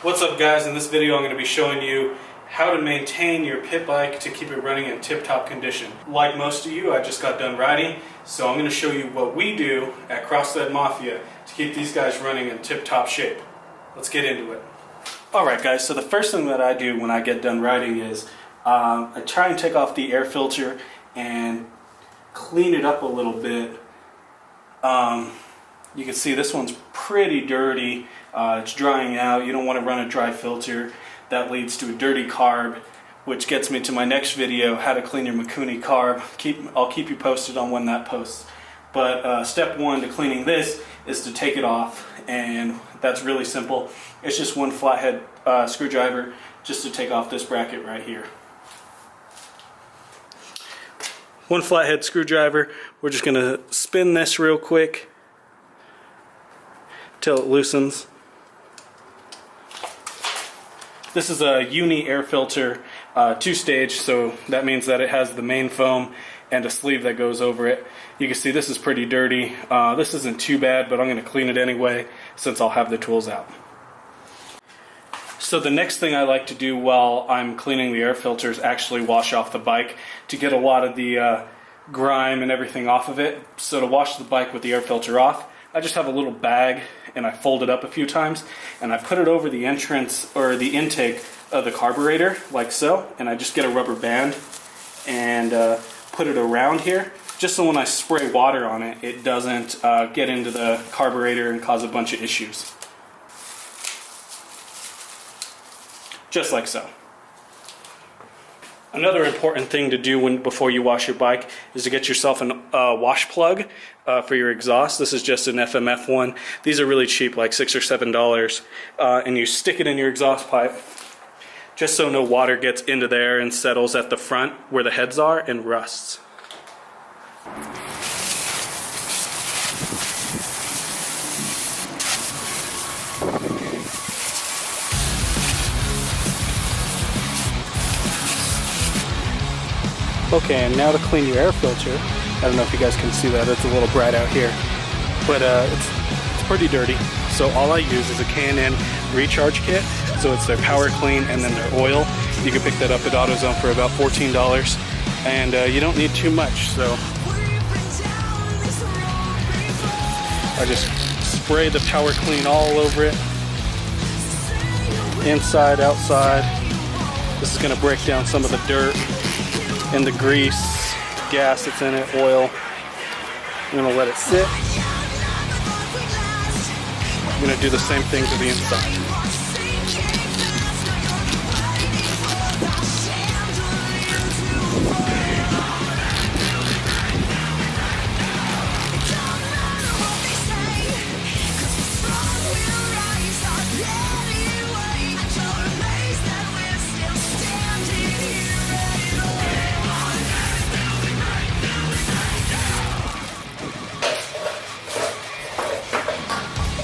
What's up guys, in this video I'm going to be showing you how to maintain your pit bike to keep it running in tip-top condition. Like most of you, I just got done riding, so I'm going to show you what we do at Crossfed Mafia to keep these guys running in tip-top shape. Let's get into it. Alright guys, so the first thing that I do when I get done riding is I try and take off the air filter and clean it up a little bit. You can see this one's pretty dirty. It's drying out. You don't want to run a dry filter. That leads to a dirty carb, which gets me to my next video, how to clean your Mikuni carb. I'll keep you posted on when that posts. But step one to cleaning this is to take it off, and that's really simple. It's just one flathead screwdriver just to take off this bracket right here. One flathead screwdriver. We're just going to spin this real quick till it loosens. This is a uni air filter, two-stage, so that means that it has the main foam and a sleeve that goes over it. You can see this is pretty dirty. This isn't too bad, but I'm going to clean it anyway since I'll have the tools out. So the next thing I like to do while I'm cleaning the air filter is actually wash off the bike to get a lot of the grime and everything off of it. So to wash the bike with the air filter off, I just have a little bag and I fold it up a few times and I put it over the entrance or the intake of the carburetor like so, and I just get a rubber band and put it around here just so when I spray water on it, it doesn't get into the carburetor and cause a bunch of issues. Just like so. Another important thing to do before you wash your bike is to get yourself a wash plug for your exhaust. This is just an FMF one. These are really cheap, like $6 or $7. And you stick it in your exhaust pipe just so no water gets into there and settles at the front where the heads are and rusts. Okay, and now to clean your air filter. I don't know if you guys can see that, it's a little bright out here. But it's pretty dirty. So all I use is a K&N recharge kit. So it's their power clean and then their oil. You can pick that up at AutoZone for about $14. And you don't need too much, so I just spray the power clean all over it. Inside, outside. This is gonna break down some of the dirt and the grease, gas that's in it, oil. I'm gonna let it sit. I'm gonna do the same thing to the inside.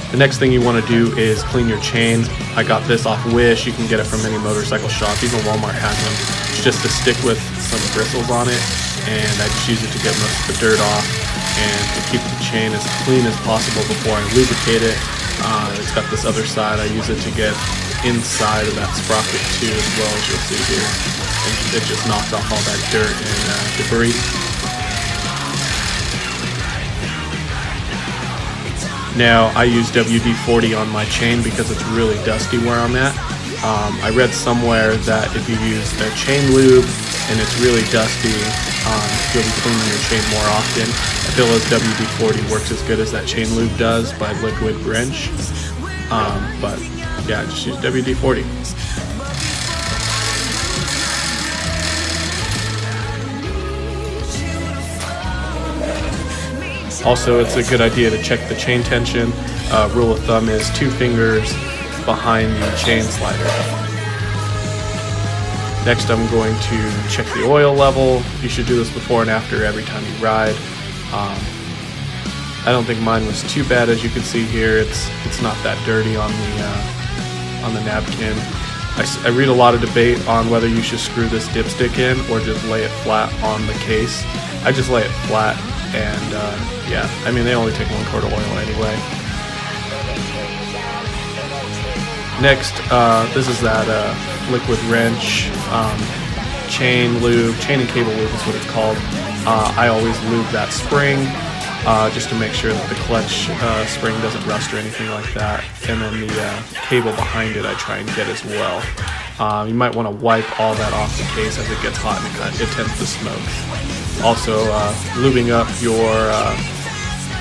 The next thing you want to do is clean your chain. I got this off Wish. You can get it from any motorcycle shop. Even Walmart has them. It's just a stick with some bristles on it, and I just use it to get most of the dirt off and to keep the chain as clean as possible before I lubricate it. It's got this other side. I use it to get inside of that sprocket too, as well, as you'll see here. And it just knocks off all that dirt and debris. Now I use WD-40 on my chain because it's really dusty where I'm at. I read somewhere that if you use a chain lube and it's really dusty, you'll be cleaning your chain more often. I feel as WD-40 works as good as that chain lube does by Liquid Wrench. But yeah, just use WD-40. Also, it's a good idea to check the chain tension. Rule of thumb is 2 fingers behind the chain slider. Next, I'm going to check the oil level. You should do this before and after every time you ride. I don't think mine was too bad, as you can see here. It's not that dirty on the napkin. I read a lot of debate on whether you should screw this dipstick in or just lay it flat on the case. I just lay it flat, and yeah, I mean, they only take 1 quart of oil anyway. Next, this is that liquid wrench, chain and cable lube is what it's called. I always lube that spring just to make sure that the clutch spring doesn't rust or anything like that. And then the cable behind it I try and get as well. You might want to wipe all that off the case as it gets hot and it tends to smoke. Also, lubing up your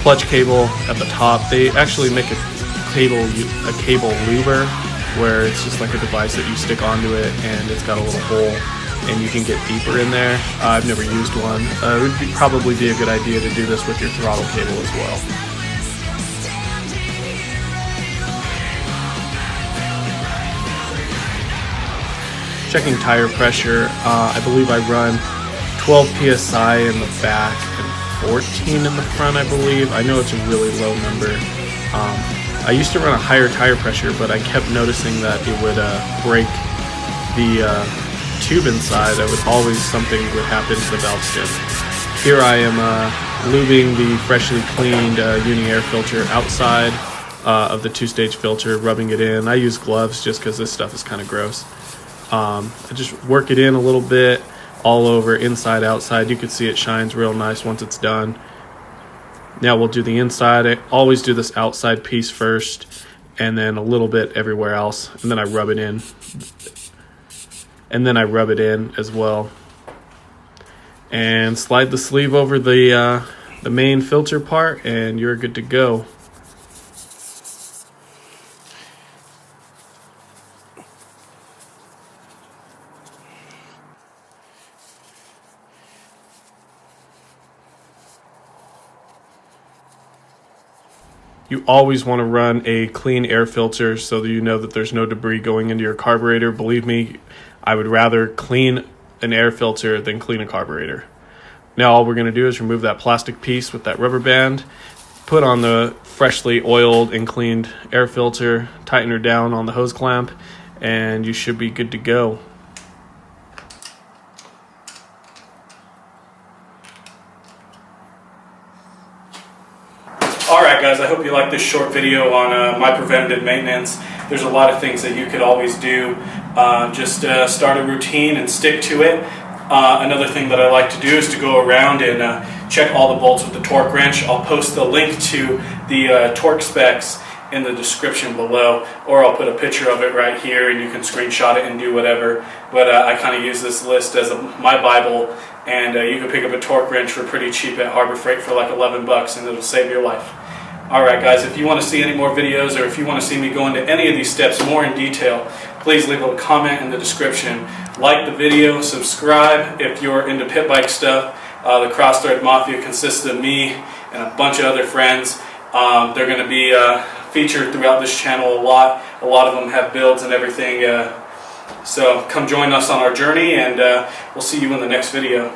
clutch cable at the top. They actually make a cable luber, where it's just like a device that you stick onto it and it's got a little hole and you can get deeper in there. I've never used one. It would probably be a good idea to do this with your throttle cable as well. Checking tire pressure, I believe I run 12 psi in the back and 14 in the front, I believe. I know it's a really low number. I used to run a higher tire pressure, but I kept noticing that it would break the tube inside. Something would happen to the valve stem. Here I am lubing the freshly cleaned uni air filter outside of the two-stage filter, rubbing it in. I use gloves just because this stuff is kind of gross. I just work it in a little bit, all over, inside, outside. You can see it shines real nice once it's done. Now we'll do the inside. I always do this outside piece first, and then a little bit everywhere else, and then I rub it in. And then I rub it in as well. And slide the sleeve over the main filter part, and you're good to go. You always want to run a clean air filter so that you know that there's no debris going into your carburetor. Believe me, I would rather clean an air filter than clean a carburetor. Now all we're going to do is remove that plastic piece with that rubber band, put on the freshly oiled and cleaned air filter, tighten her down on the hose clamp, and you should be good to go. Alright guys, I hope you liked this short video on my preventative maintenance. There's a lot of things that you could always do. Just start a routine and stick to it. Another thing that I like to do is to go around and check all the bolts with the torque wrench. I'll post the link to the torque specs in the description below, or I'll put a picture of it right here and you can screenshot it and do whatever. But I kind of use this list as my Bible, and you can pick up a torque wrench for pretty cheap at Harbor Freight for like 11 bucks and it'll save your life. Alright guys, if you want to see any more videos, or if you want to see me go into any of these steps more in detail, please leave a comment in the description. Like the video, subscribe if you're into pit bike stuff. The Cross-Thread Mafia consists of me and a bunch of other friends. They're going to be featured throughout this channel a lot. A lot of them have builds and everything. So come join us on our journey, and we'll see you in the next video.